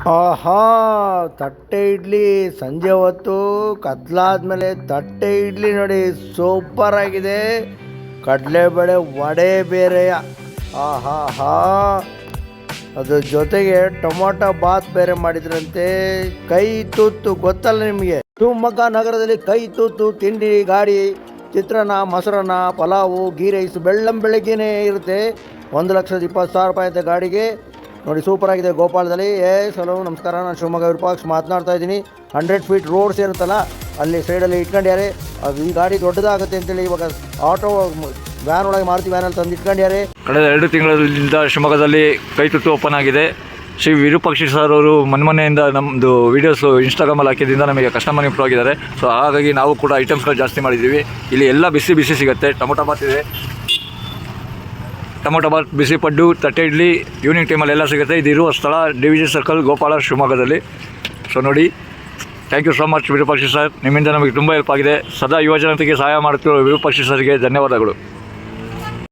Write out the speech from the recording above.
ಆಹಾ! ತಟ್ಟೆ ಇಡ್ಲಿ ಸಂಜೆ ಹೊತ್ತು ಕತ್ಲಾದ್ಮೇಲೆ ತಟ್ಟೆ ಇಡ್ಲಿ ನೋಡಿ ಸೂಪರ್ ಆಗಿದೆ. ಕಡಲೆಬೇಳೆ ವಡೆ ಬೇರೆಯ ಆಹಾಹಾ! ಅದ್ರ ಜೊತೆಗೆ ಟೊಮೊಟೊ ಬಾತ್ ಬೇರೆ ಮಾಡಿದ್ರಂತೆ. ಕೈ ತೂತು ಗೊತ್ತಲ್ಲ ನಿಮಗೆ. ಶಿವಮೊಗ್ಗ ನಗರದಲ್ಲಿ ಕೈ ತೂತು ತಿಂಡಿ ಗಾಡಿ, ಚಿತ್ರಾನ್ನ, ಮೊಸರನ್ನ, ಪಲಾವು, ಗೀ ರೈಸ್ ಬೆಳ್ಳಂಬೆಳಗ್ಗೆನೇ ಇರುತ್ತೆ. 1,20,000 ರೂಪಾಯಿ ಅಂತೆ ಗಾಡಿಗೆ. ನೋಡಿ ಸೂಪರ್ ಆಗಿದೆ. ಗೋಪಾಲದಲ್ಲಿ ಹಲೋ ನಮಸ್ಕಾರ, ನಾನು ಶಿವಮೊಗ್ಗ ವಿರೂಪಾಕ್ಷ ಮಾತನಾಡ್ತಾ ಇದ್ದೀನಿ. 100 ಫೀಟ್ ರೋಡ್ಸ್ ಇರುತ್ತಲ್ಲ ಅಲ್ಲಿ ಸೈಡಲ್ಲಿ ಇಟ್ಕೊಂಡ್ಯಾರೆ. ಅದು ಈ ಗಾಡಿ ದೊಡ್ಡದಾಗುತ್ತೆ ಅಂತೇಳಿ ಇವಾಗ ಆಟೋ ವ್ಯಾನ್ ಒಳಗೆ ಮಾರುತಿ ವ್ಯಾನಲ್ಲಿ ತಂದು ಇಟ್ಕೊಂಡ್ಯಾರೆ. ಕಳೆದ 2 ತಿಂಗಳಿಂದ ಶಿವಮೊಗ್ಗದಲ್ಲಿ ಕೈ ತುತ್ತು ಓಪನ್ ಆಗಿದೆ. ಶ್ರೀ ವಿರೂಪಾಕ್ಷಿ ಸರ್ ಅವರು ಮೊನ್ನೆಯಿಂದ ನಮ್ಮದು ವೀಡಿಯೋಸು ಇನ್ಸ್ಟಾಗ್ರಾಮಲ್ಲಿ ಹಾಕಿದ್ರಿಂದ ನಮಗೆ ಕಸ್ಟಮರ್ ಇಂಪ್ರೂವ್ ಆಗಿದ್ದಾರೆ. ಸೊ ಹಾಗಾಗಿ ನಾವು ಕೂಡ ಐಟಮ್ಸ್ಗಳು ಜಾಸ್ತಿ ಮಾಡಿದ್ದೀವಿ. ಇಲ್ಲಿ ಎಲ್ಲ ಬಿಸಿ ಬಿಸಿ ಸಿಗುತ್ತೆ. ಟೊಮೊಟೊ ಬಾತ್ ಇದೆ, ಟೊಮೊಟೊ ಬಾತ್, ಬಿಸಿ ಪಡ್ಡು, ತಟ್ಟೆ ಇಡ್ಲಿ ಈವ್ನಿಂಗ್ ಟೈಮಲ್ಲಿ ಎಲ್ಲ ಸಿಗುತ್ತೆ. ಇದು ಇರುವ ಸ್ಥಳ DVG ಸರ್ಕಲ್, ಗೋಪಾಲ, ಶಿವಮೊಗ್ಗದಲ್ಲಿ. ಸೊ ನೋಡಿ, thank you so much Virupakshi sir. ನಿಮ್ಮಿಂದ ನಮಗೆ ತುಂಬ ಹೆಲ್ಪ್ ಆಗಿದೆ. ಸದಾ ಯುವಜನತೆಗೆ ಸಹಾಯ ಮಾಡುತ್ತಿರುವ ವಿರೂಪಾಕ್ಷಿ ಸರ್ಗೆ ಧನ್ಯವಾದಗಳು.